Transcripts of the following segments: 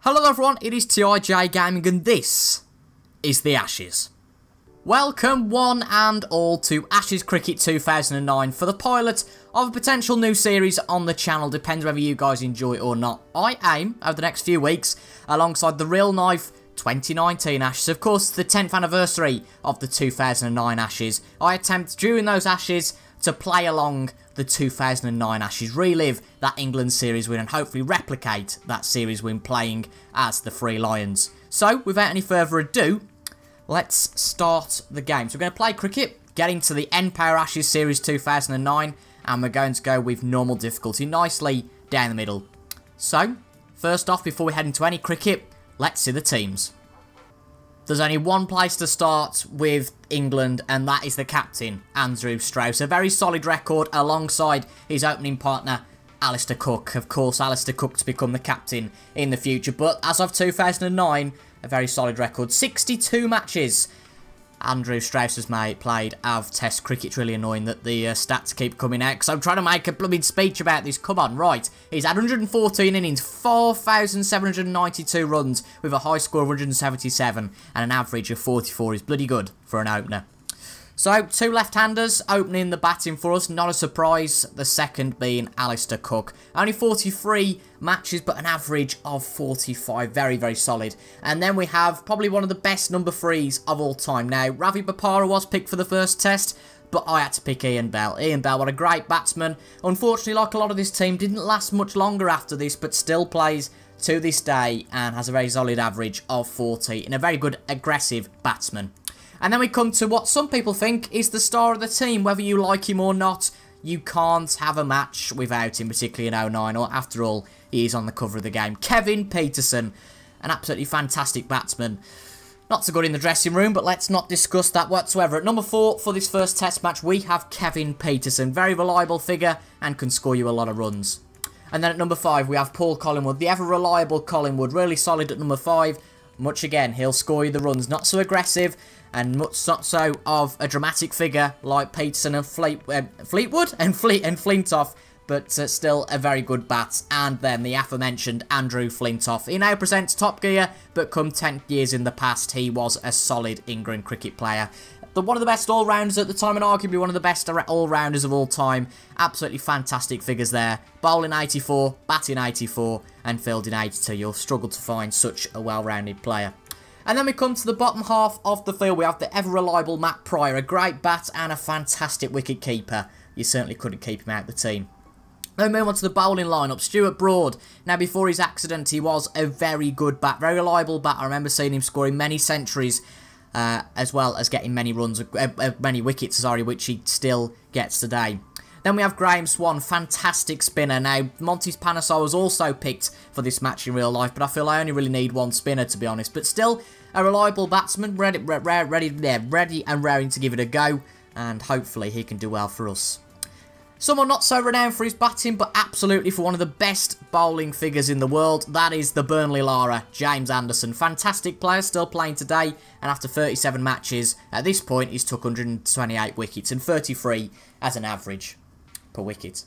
Hello everyone, it is TIJ Gaming and this is the Ashes. Welcome one and all to Ashes Cricket 2009 for the pilot of a potential new series on the channel, depends whether you guys enjoy it or not. I aim, over the next few weeks, alongside the Real Knife 2019 Ashes, of course the 10th anniversary of the 2009 Ashes, I attempt during those Ashes to play along the 2009 Ashes, relive that England series win and hopefully replicate that series win playing as the Three Lions. So, without any further ado, let's start the game. So we're going to play cricket, get into the npower Ashes Series 2009, and we're going to go with normal difficulty, nicely down the middle. So, first off, before we head into any cricket, let's see the teams. There's only one place to start with England, and that is the captain, Andrew Strauss. A very solid record alongside his opening partner, Alistair Cook. Of course, Alistair Cook to become the captain in the future, but as of 2009, a very solid record. 62 matches Andrew Strauss has played of Test cricket. It's really annoying that the stats keep coming out, because I'm trying to make a blooming speech about this. Come on, right. He's had 114 innings, 4,792 runs with a high score of 177 and an average of 44. Is bloody good for an opener. So, two left-handers opening the batting for us. Not a surprise, the second being Alistair Cook. Only 43 matches, but an average of 45. Very, very solid. And then we have probably one of the best number threes of all time. Now, Ravi Bopara was picked for the first test, but I had to pick Ian Bell. Ian Bell, what a great batsman. Unfortunately, like a lot of this team, didn't last much longer after this, but still plays to this day and has a very solid average of 40 and a very good aggressive batsman. And then we come to what some people think is the star of the team. Whether you like him or not, you can't have a match without him, particularly in 09. Or after all, he is on the cover of the game. Kevin Pietersen, an absolutely fantastic batsman. Not so good in the dressing room, but let's not discuss that whatsoever. At number 4 for this first test match, we have Kevin Pietersen. Very reliable figure and can score you a lot of runs. And then at number 5, we have Paul Collingwood. The ever-reliable Collingwood. Really solid at number 5. Much again, he'll score you the runs. Not so aggressive and much not so of a dramatic figure like Pietersen and Fleetwood and Flintoff, but still a very good bat. And then the aforementioned Andrew Flintoff. He now presents Top Gear, but come 10 years in the past, he was a solid England cricket player. One of the best all-rounders at the time, and arguably one of the best all-rounders of all time. Absolutely fantastic figures there. Bowling 84, batting 84, and fielding 82. You'll struggle to find such a well-rounded player. And then we come to the bottom half of the field. We have the ever-reliable Matt Prior, a great bat and a fantastic wicket-keeper. You certainly couldn't keep him out of the team. Then we move on to the bowling lineup. Stuart Broad. Now, before his accident, he was a very good bat, very reliable bat. I remember seeing him scoring many centuries, as well as getting many runs, many wickets, sorry, which he still gets today. Then we have Graham Swan, fantastic spinner. Now, Montes Panesar was also picked for this match in real life, but I feel I only really need one spinner, to be honest. But still, a reliable batsman, ready and raring to give it a go, and hopefully he can do well for us. Someone not so renowned for his batting, but absolutely for one of the best bowling figures in the world. That is the Burnley Lara, James Anderson. Fantastic player, still playing today, and after 37 matches, at this point, he's took 128 wickets and 33 as an average per wicket.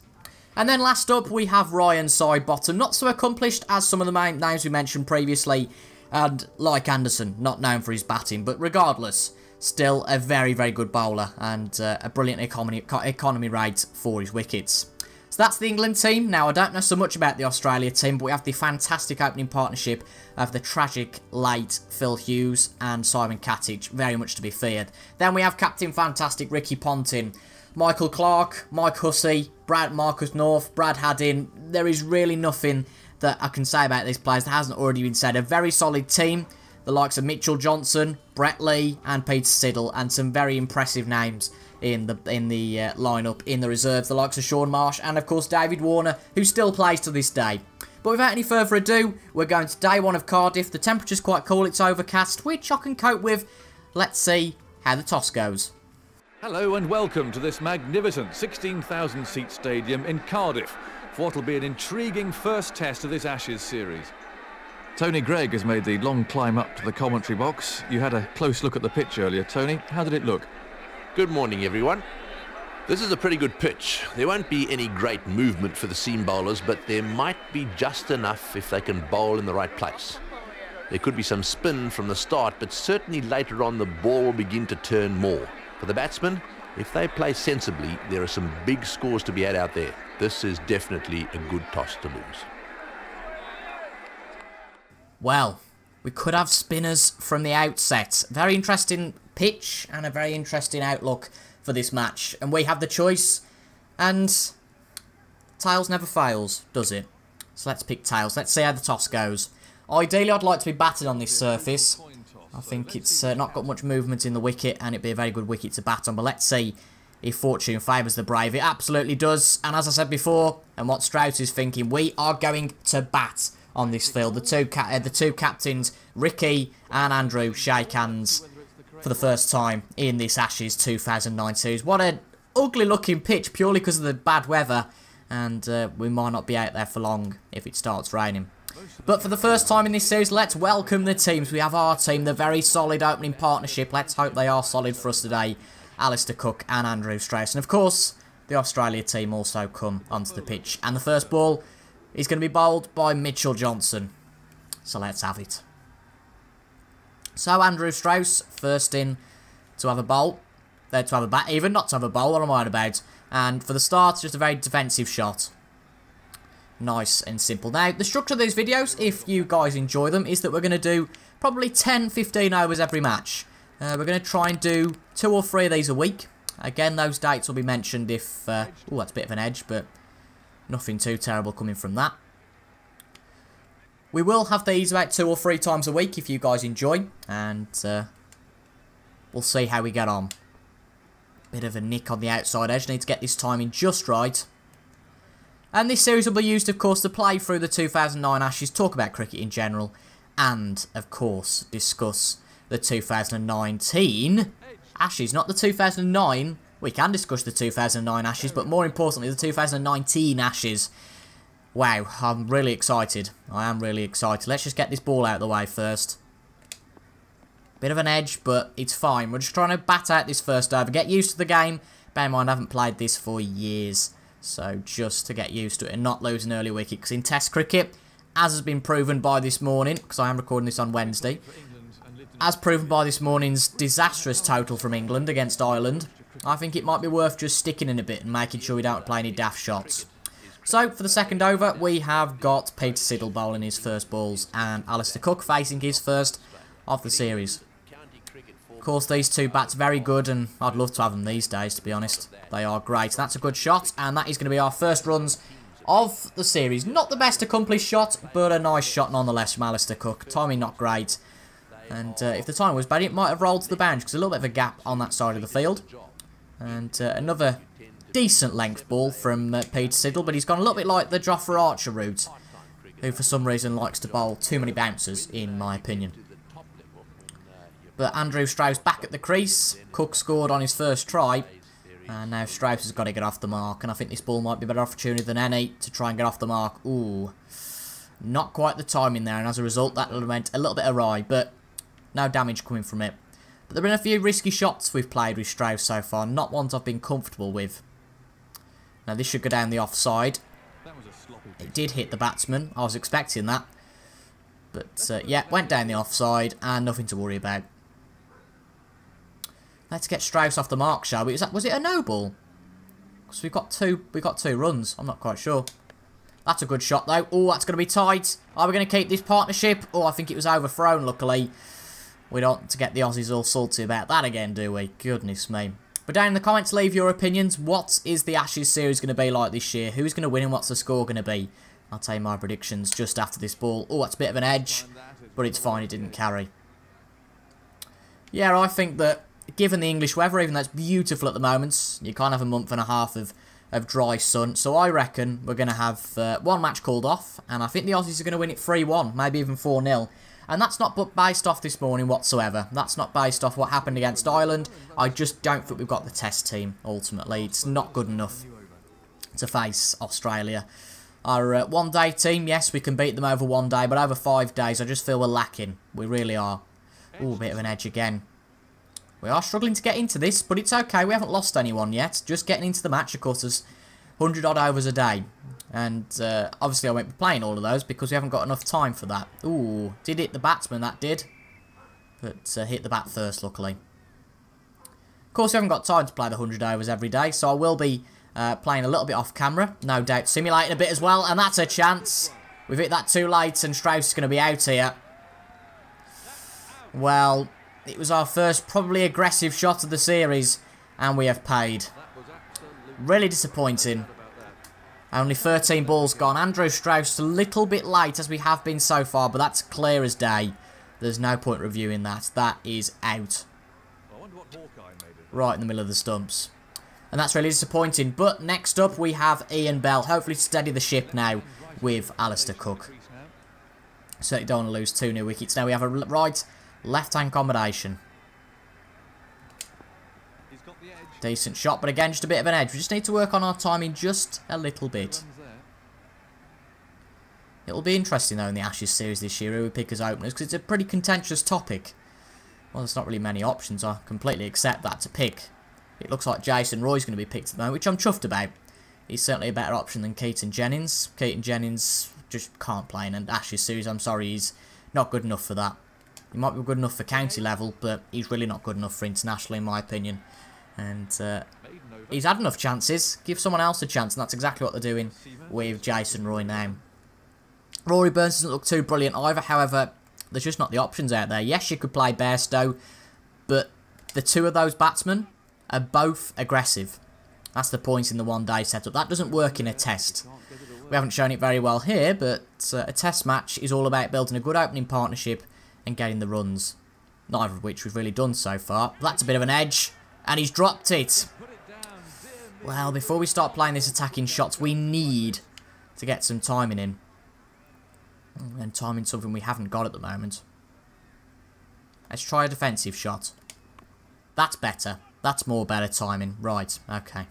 And then last up, we have Ryan Sidebottom. Not so accomplished as some of the main names we mentioned previously, and like Anderson, not known for his batting, but regardless, still a very, very good bowler and a brilliant economy rate for his wickets. So that's the England team. Now, I don't know so much about the Australia team, but we have the fantastic opening partnership of the tragic late Phil Hughes and Simon Katich, very much to be feared. Then we have Captain Fantastic Ricky Ponting, Michael Clarke, Mike Hussey, Marcus North, Brad Haddin. There is really nothing that I can say about these players that hasn't already been said. A very solid team. The likes of Mitchell Johnson, Brett Lee, and Peter Siddle, and some very impressive names in the lineup in the reserves. The likes of Sean Marsh, and of course David Warner, who still plays to this day. But without any further ado, we're going to day 1 of Cardiff. The temperature's quite cool, it's overcast, which I can cope with. Let's see how the toss goes. Hello and welcome to this magnificent 16,000-seat stadium in Cardiff for what will be an intriguing first test of this Ashes series. Tony Greig has made the long climb up to the commentary box. You had a close look at the pitch earlier, Tony. How did it look? Good morning, everyone. This is a pretty good pitch. There won't be any great movement for the seam bowlers, but there might be just enough if they can bowl in the right place. There could be some spin from the start, but certainly later on the ball will begin to turn more. For the batsmen, if they play sensibly, there are some big scores to be had out there. This is definitely a good toss to lose. Well, we could have spinners from the outset. Very interesting pitch and a very interesting outlook for this match. And we have the choice. And tails never fails, does it? So let's pick tails. Let's see how the toss goes. Ideally, I'd like to be batted on this surface. I think it's not got much movement in the wicket and it'd be a very good wicket to bat on. But let's see if fortune favours the brave. It absolutely does. And as I said before, and what Strauss is thinking, we are going to bat on this field. The two captains, Ricky and Andrew, shake hands for the first time in this Ashes 2009 series. What an ugly looking pitch, purely because of the bad weather, and we might not be out there for long if it starts raining. But for the first time in this series, let's welcome the teams. We have our team, the very solid opening partnership. Let's hope they are solid for us today. Alistair Cook and Andrew Strauss. And of course, the Australia team also come onto the pitch. And the first ball is going to be bowled by Mitchell Johnson. So let's have it. So Andrew Strauss, first in to have a bowl. To have a bat even, not to have a bowl, what am I on about? And for the start, just a very defensive shot. Nice and simple. Now, the structure of these videos, if you guys enjoy them, is that we're going to do probably 10-15 overs every match. We're going to try and do 2 or 3 of these a week. Again, those dates will be mentioned if... oh, that's a bit of an edge, but nothing too terrible coming from that. We will have these about 2 or 3 times a week if you guys enjoy. And we'll see how we get on. Bit of a nick on the outside edge. Need to get this timing just right. And this series will be used, of course, to play through the 2009 Ashes, talk about cricket in general, and, of course, discuss the 2019 Ashes. Not the 2009. We can discuss the 2009 Ashes, but more importantly, the 2019 Ashes. Wow, I'm really excited. I am really excited. Let's just get this ball out of the way first. Bit of an edge, but it's fine. We're just trying to bat out this first over. Get used to the game. Bear in mind, I haven't played this for years. So just to get used to it and not lose an early wicket. Because in Test cricket, as has been proven by this morning, because I am recording this on Wednesday, as proven by this morning's disastrous total from England against Ireland, I think it might be worth just sticking in a bit and making sure we don't play any daft shots. So, for the second over, we have got Peter Siddle bowling his first balls and Alistair Cook facing his first of the series. Of course, these two bats very good, and I'd love to have them these days, to be honest. They are great. That's a good shot, and that is going to be our first runs of the series. Not the best accomplished shot, but a nice shot nonetheless from Alistair Cook. Timing not great. And if the time was bad, it might have rolled to the boundary, because there's a little bit of a gap on that side of the field. And another decent length ball from Peter Siddle, but he's gone a little bit like the Jofra Archer route, who for some reason likes to bowl too many bouncers, in my opinion. But Andrew Strauss back at the crease. Cook scored on his first try, and now Strauss has got to get off the mark, and I think this ball might be a better opportunity than any to try and get off the mark. Ooh, not quite the timing there, and as a result that went a little bit awry, but no damage coming from it. But there have been a few risky shots we've played with Strauss so far, not ones I've been comfortable with. Now this should go down the offside. It did hit the batsman, I was expecting that. But yeah, went down the offside and nothing to worry about. Let's get Strauss off the mark, shall we? Was it a no ball? Because we got two runs, I'm not quite sure. That's a good shot though. Oh, that's going to be tight. Are we going to keep this partnership? Oh, I think it was overthrown, luckily. We don't want to get the Aussies all salty about that again, do we? Goodness me. But down in the comments, leave your opinions. What is the Ashes series going to be like this year? Who's going to win and what's the score going to be? I'll tell you my predictions just after this ball. Oh, that's a bit of an edge, but it's fine, it didn't carry. Yeah, I think that given the English weather, even though it's beautiful at the moment, you can't have a month and a half of dry sun. So I reckon we're going to have one match called off, and I think the Aussies are going to win it 3-1, maybe even 4-0. And that's not based off this morning whatsoever. That's not based off what happened against Ireland. I just don't think we've got the Test team, ultimately. It's not good enough to face Australia. Our one-day team, yes, we can beat them over one day, but over 5 days, I just feel we're lacking. We really are. Ooh, a bit of an edge again. We are struggling to get into this, but it's okay. We haven't lost anyone yet. Just getting into the match, of course, there's 100 odd overs a day. And obviously I won't be playing all of those because we haven't got enough time for that. Ooh, did hit the batsman, that did. But hit the bat first, luckily. Of course, we haven't got time to play the 100 overs every day, so I will be playing a little bit off camera. No doubt simulating a bit as well, and that's a chance. We've hit that too late, and Strauss is going to be out here. Well, it was our first probably aggressive shot of the series, and we have paid. Really disappointing. Only 13 balls gone. Andrew Strauss a little bit late as we have been so far, but that's clear as day. There's no point reviewing that. That is out. Right in the middle of the stumps. And that's really disappointing. But next up we have Ian Bell. Hopefully to steady the ship now with Alistair Cook. Certainly don't want to lose 2 new wickets. Now we have a right left-hand combination. Decent shot, but again, just a bit of an edge. We just need to work on our timing just a little bit. It'll be interesting, though, in the Ashes series this year, who we pick as openers, because it's a pretty contentious topic. Well, there's not really many options. I completely accept that to pick. It looks like Jason Roy's going to be picked at the moment, which I'm chuffed about. He's certainly a better option than Keaton Jennings. Keaton Jennings just can't play in an Ashes series. I'm sorry, he's not good enough for that. He might be good enough for county level, but he's really not good enough for international, in my opinion. And he's had enough chances. Give someone else a chance, and that's exactly what they're doing with Jason Roy now. Rory Burns doesn't look too brilliant either. However, there's just not the options out there. Yes, you could play Bairstow, but the 2 of those batsmen are both aggressive. That's the point in the one-day setup. That doesn't work in a test. We haven't shown it very well here, but a test match is all about building a good opening partnership and getting the runs. Neither of which we've really done so far. That's a bit of an edge. And he's dropped it. Well, before we start playing this attacking shots, we need to get some timing in. And timing's something we haven't got at the moment. Let's try a defensive shot. That's better. That's more better timing. Right, okay.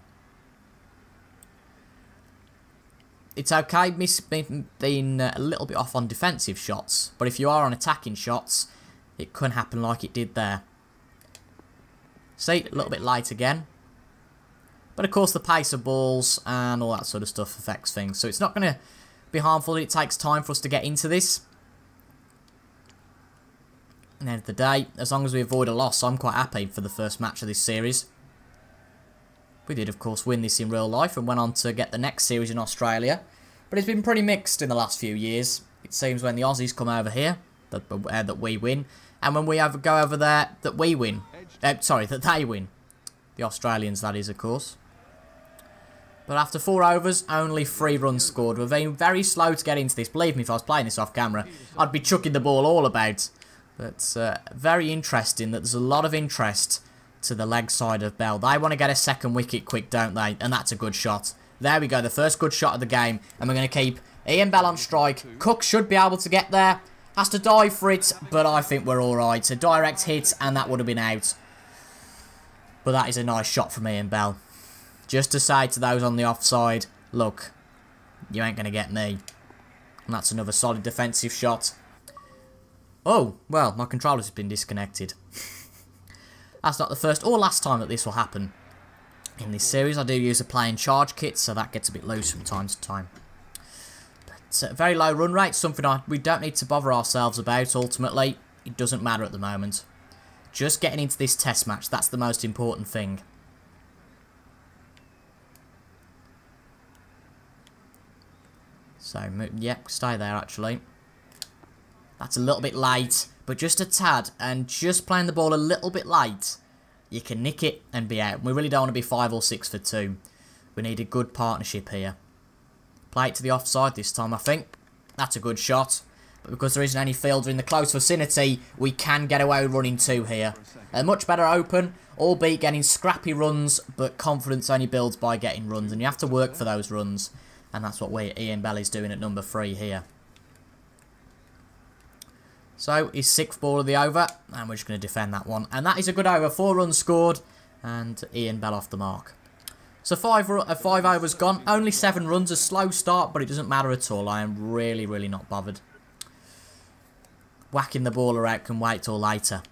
It's okay being a little bit off on defensive shots. But if you are on attacking shots, it can happen like it did there. See, a little bit light again. But of course the pace of balls and all that sort of stuff affects things. So it's not going to be harmful. It takes time for us to get into this. At the end of the day, as long as we avoid a loss, I'm quite happy for the first match of this series. We did, of course, win this in real life and went on to get the next series in Australia. But it's been pretty mixed in the last few years. It seems when the Aussies come over here, that we win. And when we go over there, that we win. Sorry, that they win. The Australians, that is, of course. But after 4 overs, only 3 runs scored. We're being very slow to get into this. Believe me, if I was playing this off camera, I'd be chucking the ball all about. But very interesting that there's a lot of interest to the leg side of Bell. They want to get a second wicket quick, don't they? And that's a good shot. There we go, the first good shot of the game. And we're going to keep Ian Bell on strike. Cook should be able to get there. Has to dive for it, but I think we're alright. A direct hit, and that would have been out. But that is a nice shot from Ian Bell. Just to say to those on the offside, look, you ain't going to get me. And that's another solid defensive shot. Oh, well, my controller's been disconnected. That's not the first or last time that this will happen. In this series, I do use a play and charge kit, so that gets a bit loose from time to time. But very low run rate, something we don't need to bother ourselves about, ultimately. It doesn't matter at the moment. Just getting into this test match, that's the most important thing. So, yep, stay there, actually. That's a little bit late, but just a tad, and just playing the ball a little bit late, you can nick it and be out. We really don't want to be 5 or 6 for 2. We need a good partnership here. Play it to the offside this time, I think. That's a good shot. But because there isn't any fielder in the close vicinity, we can get away with running 2 here. A much better open, albeit getting scrappy runs, but confidence only builds by getting runs, and you have to work for those runs. And that's what Ian Bell is doing at number 3 here. So, his 6th ball of the over, and we're just going to defend that one. And that is a good over, 4 runs scored, and Ian Bell off the mark. So 5 overs gone, only 7 runs, a slow start, but it doesn't matter at all. I am really, really not bothered. Whacking the ball around can wait till later.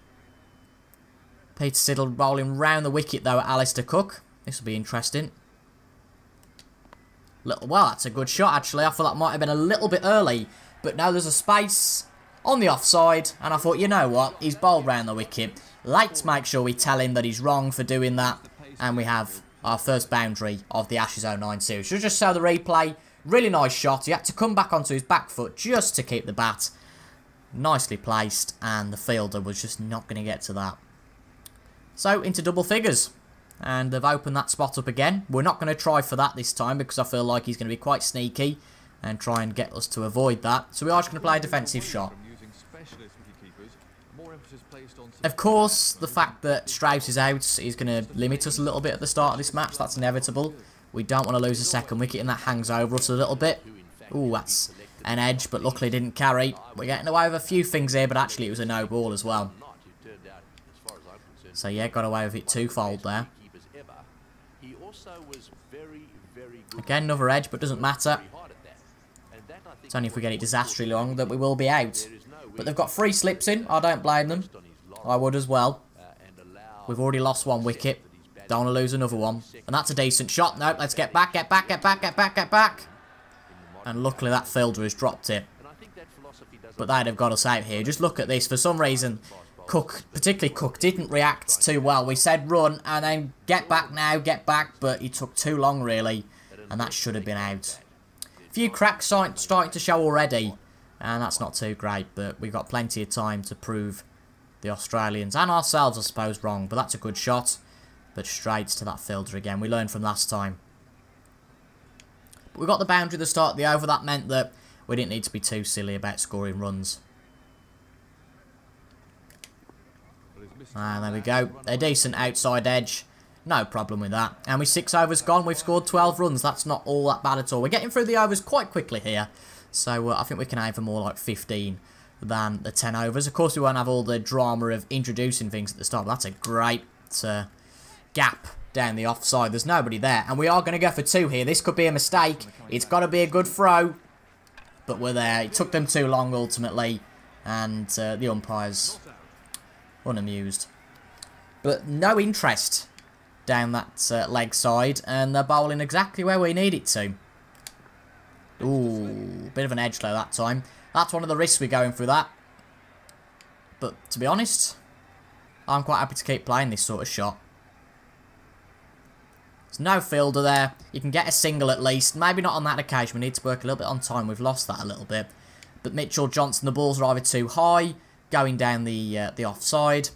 Peter Siddle rolling round the wicket, though, at Alistair Cook. This will be interesting. Well, that's a good shot, actually. I thought that might have been a little bit early. But now there's a space on the offside. And I thought, you know what? He's bowled round the wicket. Let's make sure we tell him that he's wrong for doing that. And we have our first boundary of the Ashes 09 series. So just show the replay. Really nice shot. He had to come back onto his back foot just to keep the bat nicely placed. And the fielder was just not going to get to that. So, into double figures. And they've opened that spot up again. We're not going to try for that this time because I feel like he's going to be quite sneaky and try and get us to avoid that. So we are just going to play a defensive shot. Of course, the fact that Strauss is out is going to limit us a little bit at the start of this match. That's inevitable. We don't want to lose a second wicket, and that hangs over us a little bit. Ooh, that's an edge, but luckily didn't carry. We're getting away with a few things here, but actually it was a no ball as well. So yeah, got away with it twofold there. Again, another edge, but doesn't matter. It's only if we get it disastrously long that we will be out. But they've got 3 slips in. I don't blame them. I would as well. We've already lost 1 wicket. Don't want to lose another one. And that's a decent shot. Nope, let's get back, get back, get back, get back, get back. And luckily that fielder has dropped it. But they'd have got us out here. Just look at this. For some reason, Cook, particularly Cook, didn't react too well. We said run and then get back now, get back. But he took too long, really. And that should have been out. A few cracks starting to show already. And that's not too great. But we've got plenty of time to prove the Australians and ourselves, I suppose, wrong. But that's a good shot. But straight to that fielder again. We learned from last time. But we got the boundary at the start of the over. That meant that we didn't need to be too silly about scoring runs. And there we go. A decent outside edge. No problem with that. And with 6 overs gone, we've scored 12 runs. That's not all that bad at all. We're getting through the overs quite quickly here. So I think we can aim for more like 15 than the 10 overs. Of course, we won't have all the drama of introducing things at the start. But that's a great gap down the offside. There's nobody there. And we are going to go for 2 here. This could be a mistake. It's got to be a good throw. But we're there. It took them too long, ultimately. And the umpires unamused. But no interest down that leg side. And they're bowling exactly where we need it to. Ooh, bit of an edge though that time. That's one of the risks we're going through that. But to be honest, I'm quite happy to keep playing this sort of shot. There's no fielder there. You can get a single at least. Maybe not on that occasion. We need to work a little bit on time. We've lost that a little bit. But Mitchell, Johnson, the balls are either too high, going down the offside.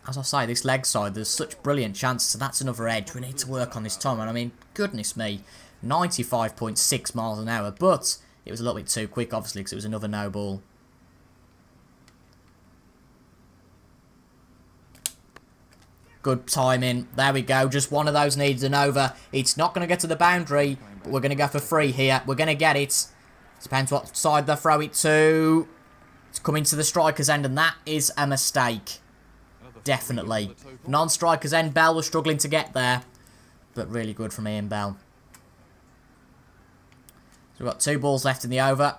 As I say, this leg side, there's such brilliant chances. And that's another edge. We need to work on this time. And I mean, goodness me, 95.6 miles an hour. But it was a little bit too quick, obviously, because it was another no ball. Good timing. There we go. Just one of those needs an over. It's not going to get to the boundary, but we're going to go for 3 here. We're going to get it. Depends what side they throw it to. It's coming to the striker's end, and that is a mistake. Definitely. Non-striker's end. Bell was struggling to get there, but really good from Ian Bell. So we've got 2 balls left in the over.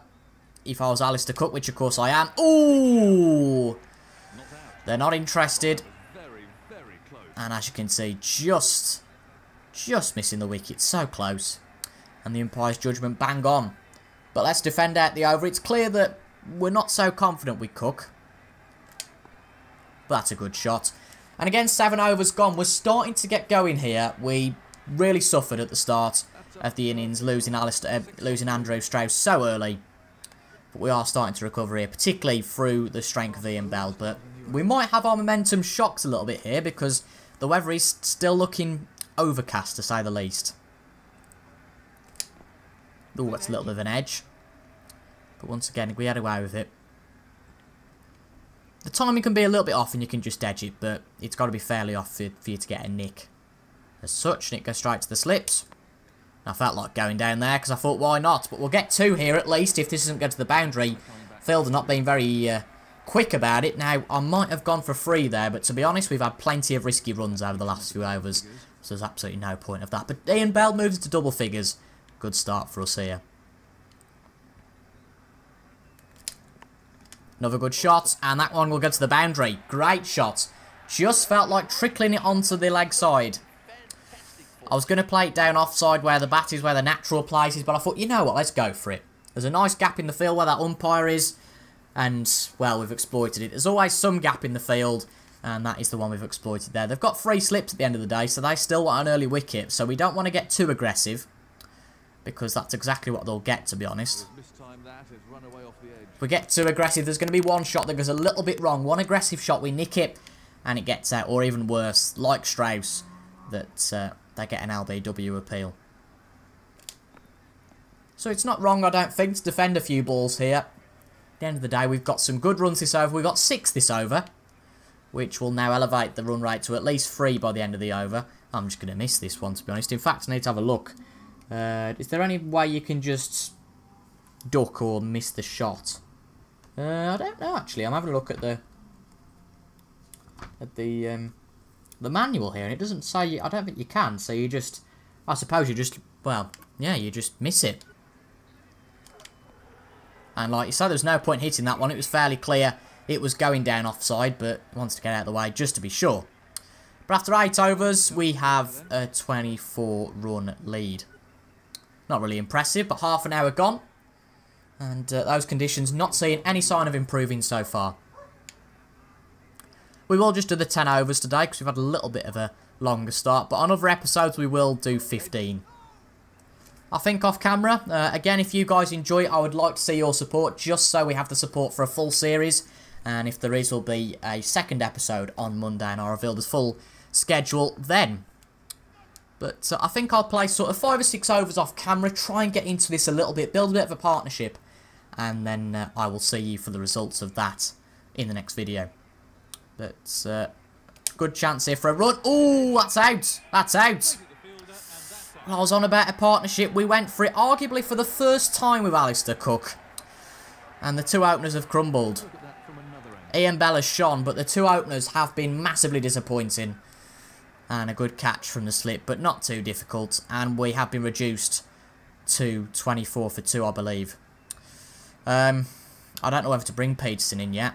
If I was Alistair Cook, which of course I am. Ooh! They're not interested. And as you can see, just missing the wicket. So close. And the umpire's judgment bang on. But let's defend out the over. It's clear that we're not so confident with Cook. But that's a good shot. And again, 7 overs gone. We're starting to get going here. We really suffered at the start of the innings, losing Andrew Strauss so early. But we are starting to recover here, particularly through the strength of Ian Bell. But we might have our momentum shocked a little bit here because the weather is still looking overcast, to say the least. Ooh, that's a little bit of an edge. But once again, we had away with it. The timing can be a little bit off and you can just edge it, but it's got to be fairly off for you to get a nick. As such, and it goes straight to the slips. I felt like going down there because I thought, why not? But we'll get 2 here at least if this doesn't go to the boundary. Fielder not being very quick about it. Now, I might have gone for 3 there, but to be honest, we've had plenty of risky runs over the last few overs. So there's absolutely no point of that. But Ian Bell moves to double figures. Good start for us here. Another good shot, and that one will go to the boundary. Great shot. just felt like trickling it onto the leg side. I was going to play it down offside where the bat is, where the natural place is, but I thought, you know what, let's go for it. There's a nice gap in the field where that umpire is, and, well, we've exploited it. There's always some gap in the field, and that is the one we've exploited there. They've got 3 slips at the end of the day, so they still want an early wicket, so we don't want to get too aggressive, because that's exactly what they'll get, to be honest. If we get too aggressive, there's going to be one shot that goes a little bit wrong. One aggressive shot, we nick it, and it gets out, or even worse, like Strauss, that they get an LBW appeal. So it's not wrong, I don't think, to defend a few balls here. At the end of the day, we've got some good runs this over. We've got 6 this over, which will now elevate the run rate to at least 3 by the end of the over. I'm just going to miss this one, to be honest. In fact, I need to have a look. Is there any way you can just duck or miss the shot? I don't know, actually. I'm having a look at the manual here, and it doesn't say. I don't think you can. So you just, I suppose you just, well, yeah, you just miss it. And like you said, there's no point hitting that one. It was fairly clear it was going down offside, but wants to get out of the way just to be sure. But after 8 overs, we have a 24-run lead. Not really impressive, but half an hour gone. And those conditions not seeing any sign of improving so far. We will just do the 10 overs today because we've had a little bit of a longer start. But on other episodes, we will do 15. I think off camera, again, if you guys enjoy it, I would like to see your support just so we have the support for a full series. And if there is, will be a second episode on Monday and I'll reveal the full schedule then. But I think I'll play sort of 5 or 6 overs off camera, try and get into this a little bit, build a bit of a partnership. And then I will see you for the results of that in the next video. But good chance here for a run. Oh, that's out. That's out. I was on about a partnership. We went for it arguably for the first time with Alistair Cook. And the 2 openers have crumbled. Ian Bell has shone, but the 2 openers have been massively disappointing. And a good catch from the slip, but not too difficult. And we have been reduced to 24 for 2, I believe. I don't know whether to bring Peterson in yet.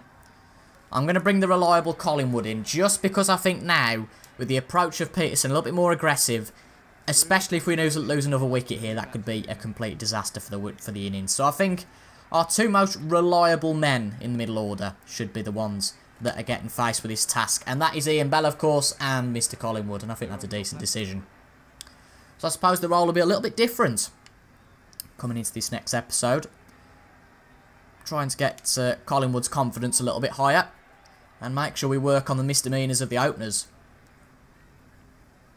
I'm going to bring the reliable Collingwood in, just because I think now, with the approach of Peterson, a little bit more aggressive, especially if we lose another wicket here, that could be a complete disaster for the innings. So I think our 2 most reliable men in the middle order should be the ones that are getting faced with this task. And that is Ian Bell, of course, and Mr. Collingwood. And I think that's a decent decision. So I suppose the role will be a little bit different coming into this next episode. Trying to get Collingwood's confidence a little bit higher. And make sure we work on the misdemeanours of the openers.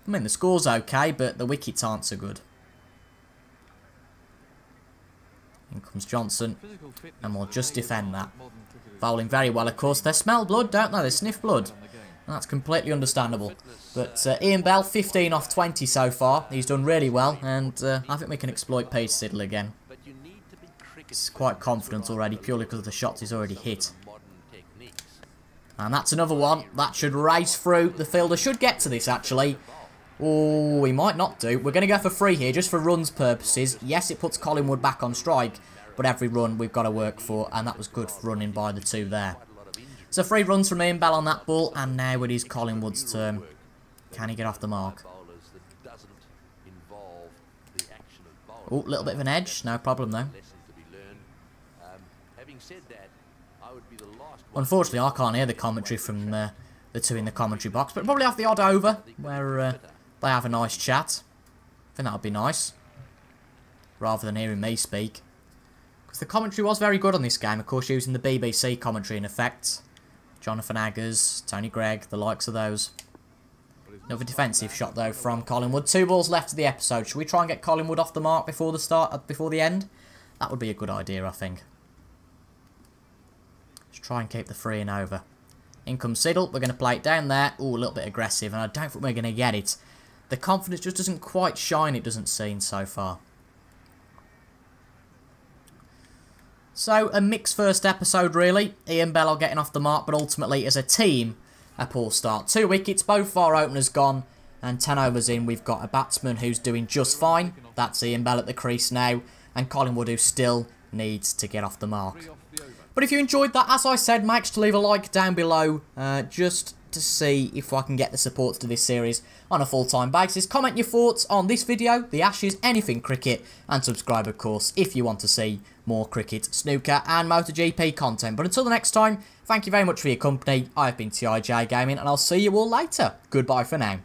I mean, the score's okay, but the wickets aren't so good. In comes Johnson. And we'll just defend that. Bowling very well, of course. They smell blood, don't they? They sniff blood. And that's completely understandable. But Ian Bell, 15 off 20 so far. He's done really well. And I think we can exploit Peter Siddle again. He's quite confident already, purely because of the shots he's already hit. And that's another one. That should race through. The fielder should get to this, actually. Oh, he might not do. We're going to go for 3 here, just for runs purposes. Yes, it puts Collingwood back on strike. But every run we've got to work for. And that was good running by the 2 there. So 3 runs from Ian Bell on that ball. And now it is Collingwood's turn. Can he get off the mark? Oh, a little bit of an edge. No problem, though. Unfortunately, I can't hear the commentary from the 2 in the commentary box, but probably have the odd over where they have a nice chat. I think that would be nice, rather than hearing me speak. Because the commentary was very good on this game, of course, using the BBC commentary in effect. Jonathan Aggers, Tony Gregg, the likes of those. Another defensive shot, though, from Collingwood. 2 balls left of the episode. Should we try and get Collingwood off the mark before the end? That would be a good idea, I think. Let's try and keep the 3 and over. In comes Siddle. We're going to play it down there. Ooh, a little bit aggressive, and I don't think we're going to get it. The confidence just doesn't quite shine, it doesn't seem, so far. So, a mixed first episode, really. Ian Bell are getting off the mark, but ultimately, as a team, a poor start. 2 wickets, both of our openers gone, and 10 overs in, we've got a batsman who's doing just fine. That's Ian Bell at the crease now, and Collingwood, who still needs to get off the mark. But if you enjoyed that, as I said, make sure to leave a like down below, just to see if I can get the support to this series on a full-time basis. Comment your thoughts on this video, the Ashes, anything cricket, and subscribe, of course, if you want to see more cricket, snooker, and MotoGP content. But until the next time, thank you very much for your company. I've been TIJ Gaming, and I'll see you all later. Goodbye for now.